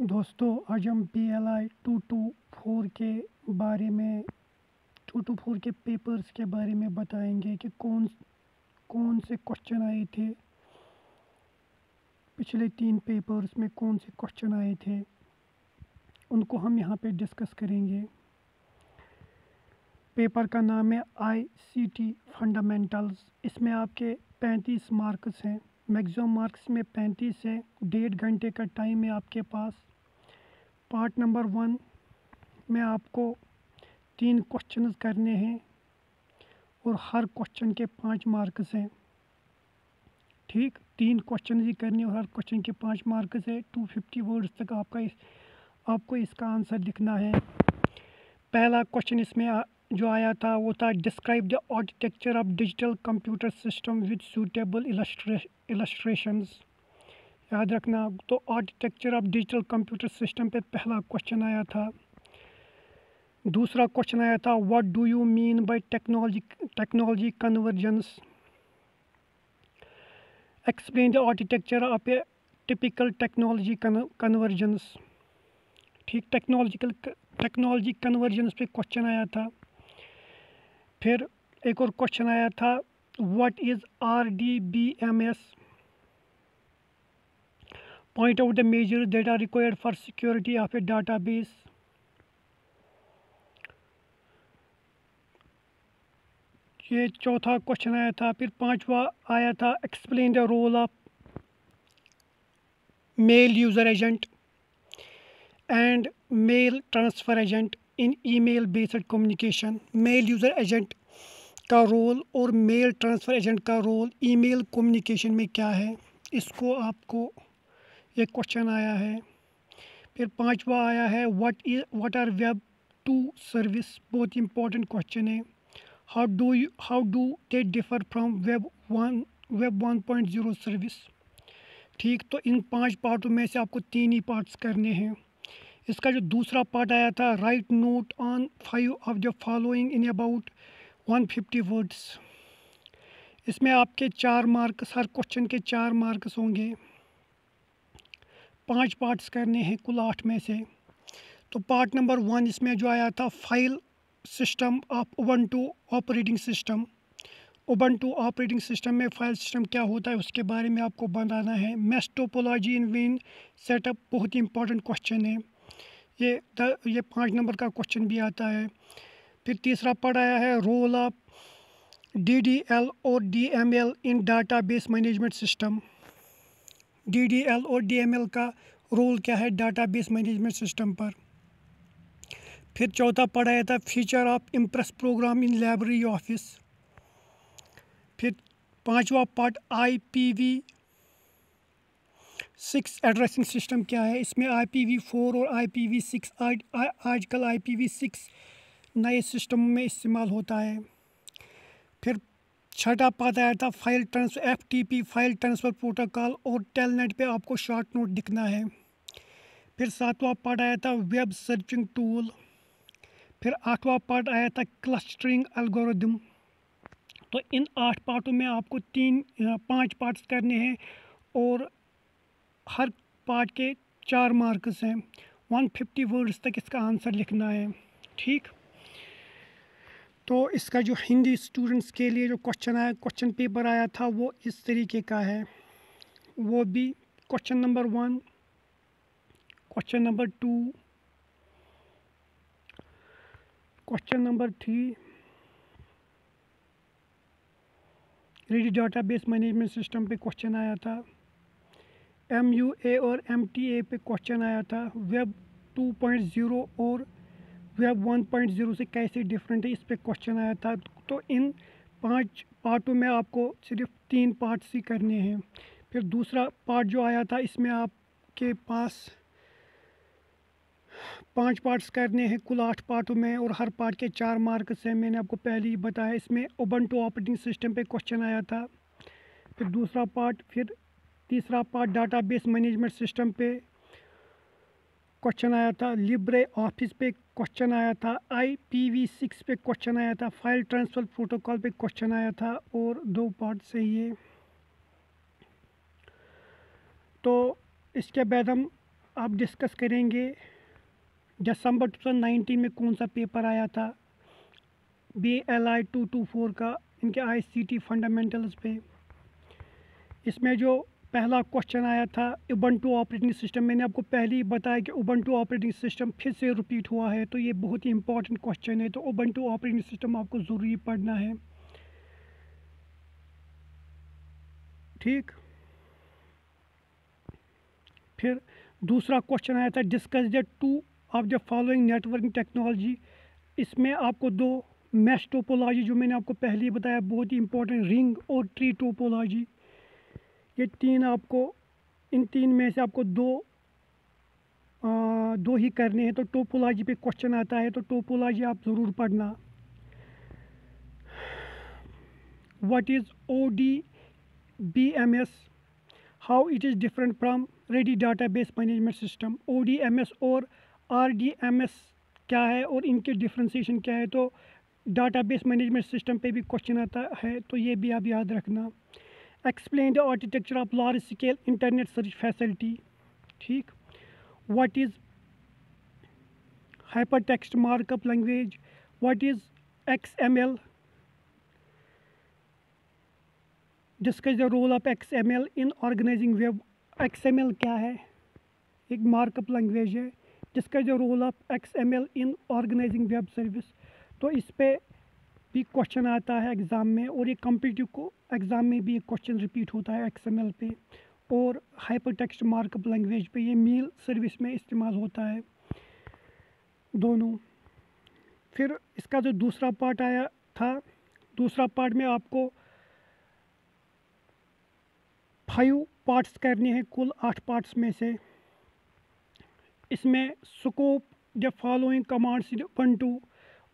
दोस्तों आज हम PLI 224 के बारे में 224 के पेपर्स के बारे में बताएंगे कि कौन कौन से क्वेश्चन आए थे। पिछले 3 पेपर्स में कौन से क्वेश्चन आए थे उनको हम यहाँ पे डिस्कस करेंगे। पेपर का नाम है ICT फंडामेंटल्स। इसमें आपके 35 मार्क्स हैं। मैक्सिमम मार्क्स में 35 है। 1.5 घंटे का टाइम है आपके पास। पार्ट नंबर 1 में आपको 3 क्वेश्चंस करने हैं और हर क्वेश्चन के 5 मार्क्स हैं। ठीक, 3 क्वेश्चन ही करने और हर क्वेश्चन के 5 मार्क्स है। 250 वर्ड्स तक आपको इसका आंसर लिखना है। पहला क्वेश्चन इसमें जो आया था वो था describe the architecture of digital computer system with suitable illustrations. याद रखना, तो architecture of digital computer system पे पहला क्वेश्चन आया था। दूसरा क्वेश्चन आया था what do you mean by technology convergence. Explain the architecture of a typical technology convergence. ठीक, टेक्नोलॉजी कन्वर्जेंस पे क्वेश्चन आया था। फिर एक और क्वेश्चन आया था what is RDBMS। Point out the measures that are required for security of a database. ये चौथा क्वेश्चन आया था। फिर पांचवा आया था explain the role of mail user agent and mail transfer agent in email based communication. Mail user agent का role और मेल ट्रांसफ़र एजेंट का रोल ईमेल कम्युनिकेशन में क्या है, इसको आपको ये क्वेश्चन आया है। फिर पांचवा आया है व्हाट आर वेब 2 सर्विस। बहुत इंपॉर्टेंट क्वेश्चन है। How do they differ from web 1.0 service. ठीक, तो इन 5 पार्टों में से आपको 3 ही पार्ट्स करने हैं। इसका जो दूसरा पार्ट आया था right note on 5 of the following in about 150 words. इसमें आपके 4 मार्क्स, हर क्वेश्चन के 4 मार्क्स होंगे। 5 पार्ट्स करने हैं कुल 8 में से। तो पार्ट नंबर 1 इसमें जो आया था file system of Ubuntu operating system. Ubuntu operating system में फाइल सिस्टम क्या होता है उसके बारे में आपको बताना है। मेश टोपोलॉजी इन विन सेटअप बहुत ही इंपॉर्टेंट क्वेश्चन है। ये 5 नंबर का क्वेश्चन भी आता है। फिर तीसरा पार्ट आया है रोल ऑफ DDL और DML इन डाटाबेस मैनेजमेंट सिस्टम। DDL और DML का रोल क्या है डाटाबेस मैनेजमेंट सिस्टम पर। फिर चौथा पार्ट आया था feature of Impress program in library office. फिर पांचवा पार्ट IPv6 एड्रेसिंग सिस्टम क्या है। इसमें IPv4 और IPv6 आजकल IPv6 नए सिस्टम में इस्तेमाल होता है। फिर छठा पार्ट आया था file transfer FTP file transfer protocol और टेलनेट पे आपको शॉर्ट नोट दिखना है। फिर सातवां पार्ट आया था वेब सर्चिंग टूल। फिर आठवां पार्ट आया था क्लस्टरिंग एल्गोरिदम। तो इन 8 पार्टों में आपको 5 पार्ट्स करने हैं और हर पार्ट के 4 मार्क्स हैं। 150 वर्ड्स तक इसका आंसर लिखना है। ठीक, तो इसका जो हिंदी स्टूडेंट्स के लिए जो क्वेश्चन पेपर आया था वो इस तरीके का है। वो भी question number 1, question number 2, question number 3 ready database management system पे क्वेश्चन आया था। MUA और MTA पे क्वेश्चन आया था। वेब 2.0 और वेब 1.0 से कैसे डिफरेंट है इस पे क्वेश्चन आया था। तो इन 5 पार्टों में आपको सिर्फ 3 पार्ट्स ही करने हैं। फिर दूसरा पार्ट जो आया था इसमें आपके पास 5 पार्ट्स करने हैं कुल 8 पार्टों में और हर पार्ट के 4 मार्क्स हैं। मैंने आपको पहले ही बताया। इसमें उबंटू ऑपरेटिंग सिस्टम पे क्वेश्चन आया था। फिर दूसरा पार्ट, फिर तीसरा पार्ट डाटाबेस मैनेजमेंट सिस्टम पे क्वेश्चन आया था। लिब्रे ऑफिस पे क्वेश्चन आया था। IPv6 पे क्वेश्चन आया था। फाइल ट्रांसफ़र प्रोटोकॉल पे क्वेश्चन आया था और 2 पार्ट से ये। तो इसके बाद हम आप डिस्कस करेंगे दिसंबर 2019 में कौन सा पेपर आया था BLI 224 का, इनके ICT फंडामेंटल्स पे। इसमें जो पहला क्वेश्चन आया था उबंटू ऑपरेटिंग सिस्टम, मैंने आपको पहले ही बताया कि उबंटू ऑपरेटिंग सिस्टम फिर से रिपीट हुआ है, तो ये बहुत ही इंपॉर्टेंट क्वेश्चन है। तो उबंटू ऑपरेटिंग सिस्टम आपको ज़रूरी पढ़ना है, ठीक। फिर दूसरा क्वेश्चन आया था discuss the two of the following networking technology. इसमें आपको दो मैश टोपोलॉजी, जो मैंने आपको पहले ही बताया बहुत ही इंपॉर्टेंट, रिंग और ट्री टोपोलॉजी, ये तीन आपको, इन तीन में से आपको दो ही करने हैं। तो टोपोलॉजी पे क्वेश्चन आता है, तो टोपोलॉजी आप ज़रूर पढ़ना। What is ODBMS, how it is different from ready database management system. ODMS और RDMS क्या है और इनके डिफ्रेंसिएशन क्या है। तो डाटाबेस मैनेजमेंट सिस्टम पे भी क्वेश्चन आता है, तो ये भी आप याद रखना। Explain the architecture of large scale internet search facility, ठीक। What is hypertext markup language, what is XML, discuss the role of XML in organizing web। XML क्या है, एक मार्कअप लैंग्वेज है। discuss the role of XML in organizing web service। तो इस पे भी question आता है एग्ज़ाम में, और ये कॉम्पिटिटिव को एग्ज़ाम में भी एक क्वेश्चन रिपीट होता है XML पे और हाइपरटेक्स्ट मार्कअप लैंग्वेज पे। ये मेल सर्विस में इस्तेमाल होता है दोनों। फिर इसका जो दूसरा पार्ट आया था, दूसरा पार्ट में आपको 5 पार्ट्स करने हैं कुल 8 पार्ट्स में से। इसमें scope the following commands in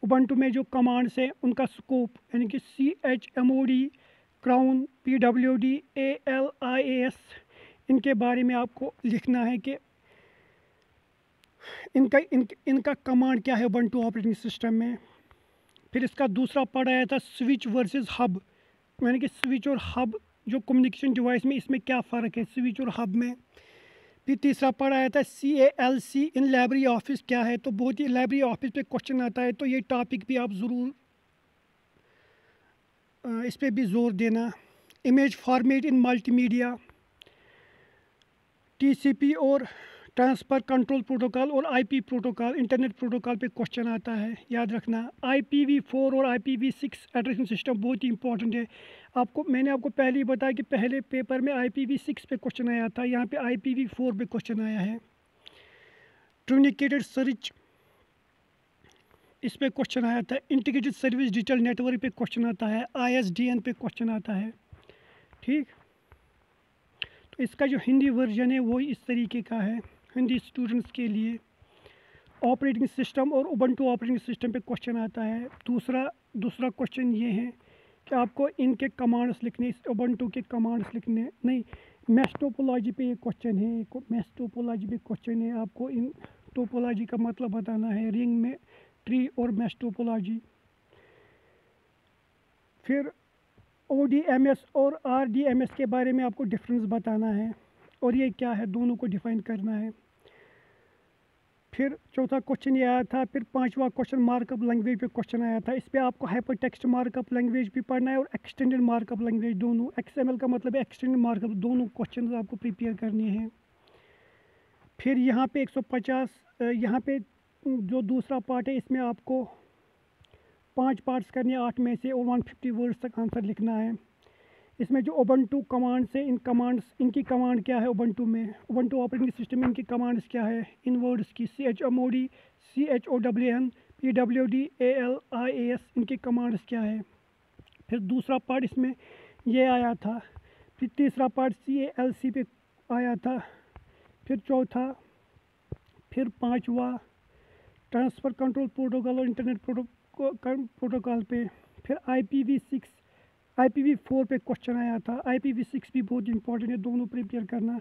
Ubuntu में जो कमांड्स हैं उनका स्कोप, यानी कि CHMOD, क्राउन, PWD, ALIAS, इनके बारे में आपको लिखना है कि इनका कमांड क्या है उबंटू ऑपरेटिंग सिस्टम में। फिर इसका दूसरा पार्ट आया था स्विच वर्सेस हब, यानी कि स्विच और हब जो कम्युनिकेशन डिवाइस में, इसमें क्या फ़र्क है स्विच और हब में। फिर तीसरा पार्ट आया था CALC इन लाइब्रेरी ऑफिस क्या है। तो बहुत ही लाइब्रेरी ऑफिस पे क्वेश्चन आता है, तो ये टॉपिक भी आप ज़रूर इस पर भी ज़ोर देना। Image format in multimedia, TCP और ट्रांसफ़र कंट्रोल प्रोटोकॉल और IP प्रोटोकॉल, इंटरनेट प्रोटोकॉल पे क्वेश्चन आता है, याद रखना। IPv4 और IPv6 एड्रेसिंग सिस्टम बहुत ही इंपॉर्टेंट है। मैंने आपको पहले ही बताया कि पहले पेपर में IPv6 पे क्वेश्चन आया था, यहाँ पे IPv4 पे क्वेश्चन आया है। ट्रूनिकेटेड सर्च, इस पे क्वेश्चन आया था। इंटीग्रेटेड सर्विस डिजिटल नेटवर्क पे क्वेश्चन आता है। ISDN पे क्वेश्चन आता है, ठीक। तो इसका जो हिंदी वर्जन है वो इस तरीके का है हिंदी स्टूडेंट्स के लिए। ऑपरेटिंग सिस्टम और उबंटू ऑपरेटिंग सिस्टम पे क्वेश्चन आता है। दूसरा क्वेश्चन ये है कि आपको इनके कमांड्स लिखने, उबंटू के कमांड्स लिखने, नहीं, मैश टोपोलॉजी पे ये क्वेश्चन है, मैश टोपोलॉजी पे क्वेश्चन है। आपको इन टोपोलॉजी का मतलब बताना है, रिंग में ट्री और मैश टोपोलॉजी। फिर ODMS और RDMS के बारे में आपको डिफरेंस बताना है और ये क्या है, दोनों को डिफाइन करना है। फिर चौथा क्वेश्चन ये आया था। फिर पांचवा क्वेश्चन मार्कअप लैंग्वेज पे क्वेश्चन आया था। इस पे आपको हाइपरटेक्स्ट मार्कअप लैंग्वेज भी पढ़ना है और एक्सटेंडेड मार्कअप लैंग्वेज दोनों। XML का मतलब है एक्सटेंडेड मार्कअप, दोनों क्वेश्चन आपको प्रिपेयर करने हैं। फिर यहाँ पे 150, यहाँ पे जो दूसरा पार्ट है इसमें आपको 5 पार्ट्स करने हैं 8 में से, और 150 वर्ड्स तक आंसर लिखना है। इसमें जो उबंटू कमांड्स है, इनकी कमांड क्या है उबंटू में, उबंटू ऑपरेटिंग सिस्टम में इनकी कमांड्स क्या है, इन वर्ड्स की CHMOD, CHOWN, PWD, ALIAS, इनकी कमांड्स क्या है। फिर दूसरा पार्ट इसमें ये आया था। फिर तीसरा पार्ट CALC पे आया था। फिर चौथा, फिर पांचवा ट्रांसफ़र कंट्रोल प्रोटोकॉल और इंटरनेट प्रोटोकॉल पे। फिर IPv4 पे क्वेश्चन आया था। IPv6 भी बहुत इंपॉर्टेंट है, दोनों प्रिपेयर करना।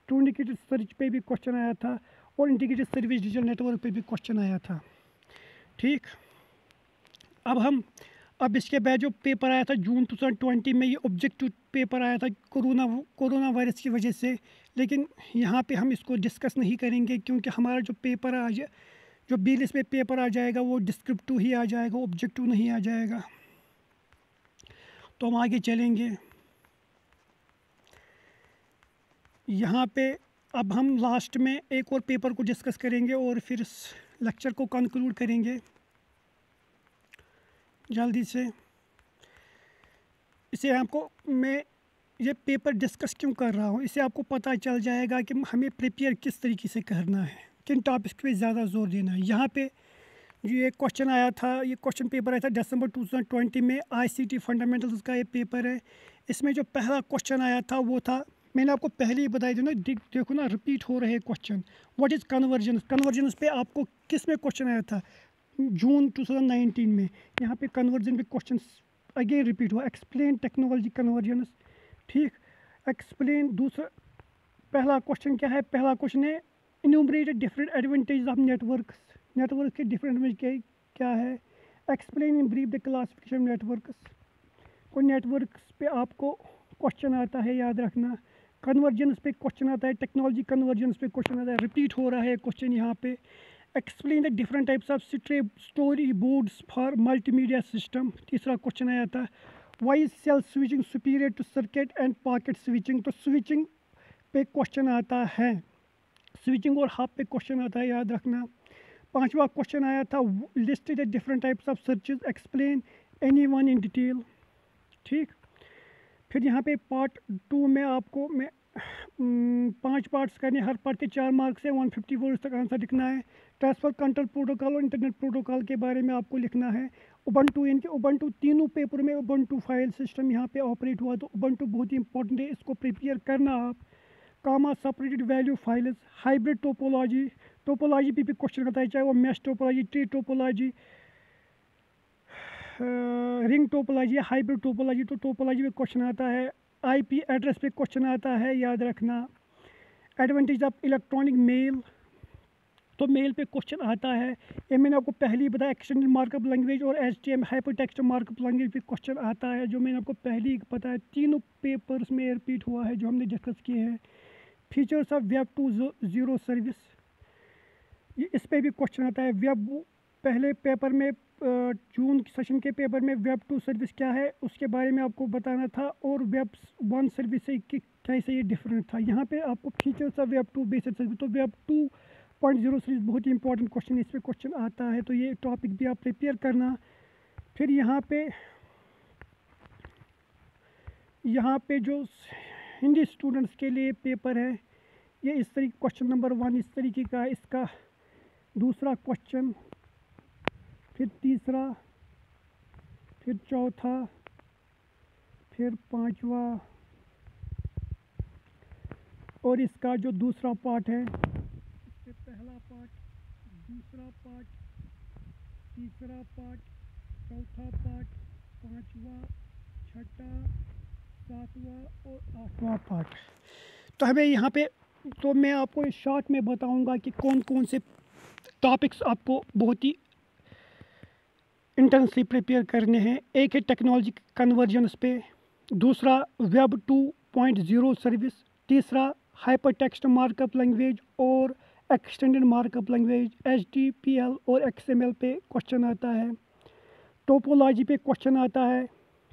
ट्रूनिकेटेड सर्च पे भी क्वेश्चन आया था और इंटीग्रेटेड सर्विस डिजिटल नेटवर्क पे भी क्वेश्चन आया था, ठीक। अब हम अब इसके बाद जो पेपर आया था जून 2020 में, ये ऑब्जेक्टिव पेपर आया था कोरोना वायरस की वजह से, लेकिन यहाँ पे हम इसको डिस्कस नहीं करेंगे क्योंकि हमारा जो पेपर आज जो बीलिस में पेपर आ जाएगा वो डिस्क्रिप्टिव ही आ जाएगा, ऑब्जेक्टिव नहीं आ जाएगा। तो हम आगे चलेंगे। यहाँ पे अब हम लास्ट में एक और पेपर को डिस्कस करेंगे और फिर इस लेक्चर को कंक्लूड करेंगे जल्दी से। इसे आपको मैं ये पेपर डिस्कस क्यों कर रहा हूँ, इससे आपको पता चल जाएगा कि हमें प्रिपेयर किस तरीके से करना है, किन टॉपिक्स पे ज़्यादा जोर देना है। यहाँ पे जो ये क्वेश्चन आया था, ये क्वेश्चन पेपर आया था दिसंबर 2020 में, आईसीटी फंडामेंटल्स का ये पेपर है। इसमें जो पहला क्वेश्चन आया था वो था, मैंने आपको पहले ही बताया था ना, देखो ना रिपीट हो रहे question. What is convergence, convergence पे आपको किस में क्वेश्चन आया था, जून 2019 में। यहाँ पे कन्वर्जन पे क्वेश्चन अगेन रिपीट हुआ। एक्सप्लेन टेक्नोलॉजी कन्वर्जेंस, ठीक। एक्सप्लेन दूसरा, पहला क्वेश्चन क्या है, पहला क्वेश्चन है enumerate different advantage of networks, network के डिफरेंट एडवांटेज क्या है। Explain in brief the classification networks, कोई नेटवर्क्स पे आपको क्वेश्चन आता है, याद रखना। कन्वर्जेंस पे क्वेश्चन आता है, टेक्नोलॉजी कन्वर्जेंस पे क्वेश्चन आता है, रिपीट हो रहा है क्वेश्चन यहाँ पे। Explain the different types of story boards for multimedia system, तीसरा क्वेश्चन आया था। Why is cell switching superior to circuit and packet switching, तो स्विचिंग पे क्वेश्चन आता है, स्विचिंग और हब पे क्वेश्चन आता है, याद रखना। पांचवा क्वेश्चन आया था list the different types of searches, explain any one in detail, ठीक। फिर यहाँ पे पार्ट 2 में आपको 5 पार्ट्स करने, हर पार्ट के 4 मार्क्स है, 150 वर्ड्स तक आंसर लिखना है। ट्रांसफ़र कंट्रोल प्रोटोकॉल और इंटरनेट प्रोटोकॉल के बारे में आपको लिखना है। उबंटू, इनके उबंटू तीनों पेपर में उबंटू फाइल सिस्टम यहाँ पे ऑपरेट हुआ, तो उबंटू बहुत ही इंपॉर्टेंट है, इसको प्रिपेयर करना आप। Comma separated value files, hybrid topology, topology पे भी क्वेश्चन आता है, चाहे वो mesh topology, tree topology, ring topology, hybrid topology, तो टोपोलॉजी पे क्वेश्चन आता है। आईपी एड्रेस पे क्वेश्चन आता है, याद रखना। एडवांटेज ऑफ इलेक्ट्रॉनिक मेल, तो मेल पे क्वेश्चन आता है, ये मैंने आपको पहले ही बताया। एक्सटेंडेड मार्कअप लैंग्वेज और एचटीएम हाइपरटेक्स्ट मार्कअप लैंग्वेज पे क्वेश्चन आता है, जो मैंने आपको पहले ही बताया। तीनों पेपर्स में रिपीट हुआ है जो हमने डिस्कस किए हैं। फीचर्स ऑफ वेब 2.0 सर्विस, ये इस पे भी क्वेश्चन आता है। वेब, पहले पेपर में जून सेशन के पेपर में वेब 2 सर्विस क्या है उसके बारे में आपको बताना था, और वेब 1 सर्विस से कैसे ये डिफरेंट था। यहाँ पे आपको features of web 2 basic service, तो वेब 2.0 सर्विस बहुत ही इंपॉर्टेंट क्वेश्चन है, इस पर क्वेश्चन आता है, तो ये टॉपिक भी आप प्रिपेयर करना। फिर यहाँ पे जो हिंदी स्टूडेंट्स के लिए पेपर है, ये इस तरीके क्वेश्चन नंबर 1 इस तरीके का है, इसका दूसरा क्वेश्चन, फिर तीसरा, फिर चौथा, फिर पांचवा, और इसका जो दूसरा पार्ट है, इससे पहला पार्ट, दूसरा पार्ट, तीसरा पार्ट, चौथा पार्ट, पांचवा, छठा, सातवां और आठवां पार्ट। तो हमें यहाँ पे, तो मैं आपको शॉर्ट में बताऊंगा कि कौन कौन से टॉपिक्स आपको बहुत ही इंटेंसली प्रिपेयर करने हैं। एक है टेक्नोलॉजी कन्वर्जेंस पे, दूसरा वेब 2.0 सर्विस, तीसरा हाइपर टेक्स्ट मार्कअप लैंग्वेज और एक्सटेंडेड मार्कअप लैंग्वेज HTML और XML पे क्वेश्चन आता है। टोपोलॉजी पे क्वेश्चन आता है,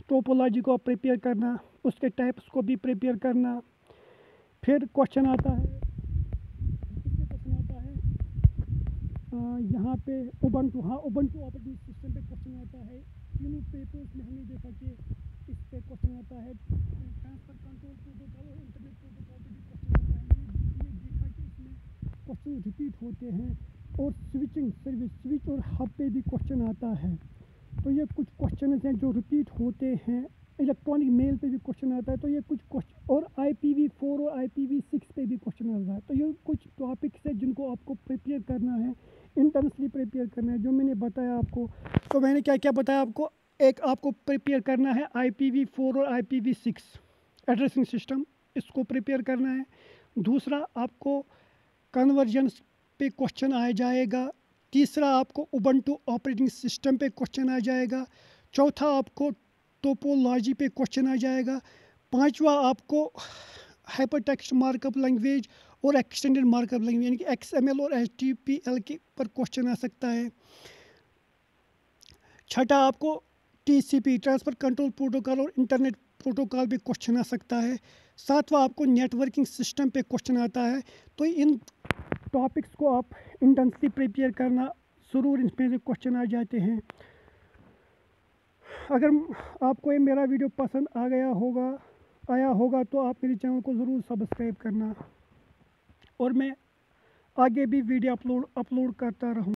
टोपोलॉजी को प्रिपेयर करना, उसके टाइप्स को भी प्रिपेयर करना। फिर क्वेश्चन आता है, यहाँ पे उबंटू, हाँ उबंटू ऑपरेटिंग सिस्टम पे क्वेश्चन आता है। तीनों पेपर्स में हमने देखा कि इस पे क्वेश्चन आता है। ट्रांसफ़र कंट्रोल प्रोटोकॉल और इंटरनेट प्रोटोकॉल पे भी क्वेश्चन आता है। मैंने देखा कि इसमें क्वेश्चन रिपीट होते हैं। और स्विचिंग सर्विस, स्विच और हब पे भी क्वेश्चन आता है। तो ये कुछ क्वेश्चन हैं जो रिपीट होते हैं। इलेक्ट्रॉनिक मेल पे भी क्वेश्चन आता है, तो ये कुछ क्वेश्चन, और IPv4 और IPv6 पे भी क्वेश्चन आता है। तो ये कुछ टॉपिक्स हैं जिनको आपको प्रिपेयर करना है, इंटेंसली प्रिपेयर करना है, जो मैंने बताया आपको। तो मैंने क्या क्या बताया आपको, एक आपको प्रिपेयर करना है IPv4 और IPv6 एड्रेसिंग सिस्टम, इसको प्रिपेयर करना है। दूसरा आपको कन्वर्जेंस पे क्वेश्चन आ जाएगा। तीसरा आपको उबंटू ऑपरेटिंग सिस्टम पे क्वेश्चन आ जाएगा। चौथा आपको टोपोलॉजी पे क्वेश्चन आ जाएगा। पांचवा आपको हाइपरटेक्स्ट मार्कअप लैंग्वेज और एक्सटेंडेड मार्कअप लैंग्वेज यानी कि XML और HTML के पर क्वेश्चन आ सकता है। छठा आपको TCP ट्रांसफ़र कंट्रोल प्रोटोकॉल और इंटरनेट प्रोटोकॉल पे क्वेश्चन आ सकता है। सातवां आपको नेटवर्किंग सिस्टम पे क्वेश्चन आता है। तो इन टॉपिक्स को आप इंटेंसली प्रिपेयर करना, ज़रूर इसमें से क्वेश्चन आ जाते हैं। अगर आपको ये मेरा वीडियो पसंद आया होगा तो आप मेरे चैनल को ज़रूर सब्सक्राइब करना और मैं आगे भी वीडियो अपलोड करता रहूँ।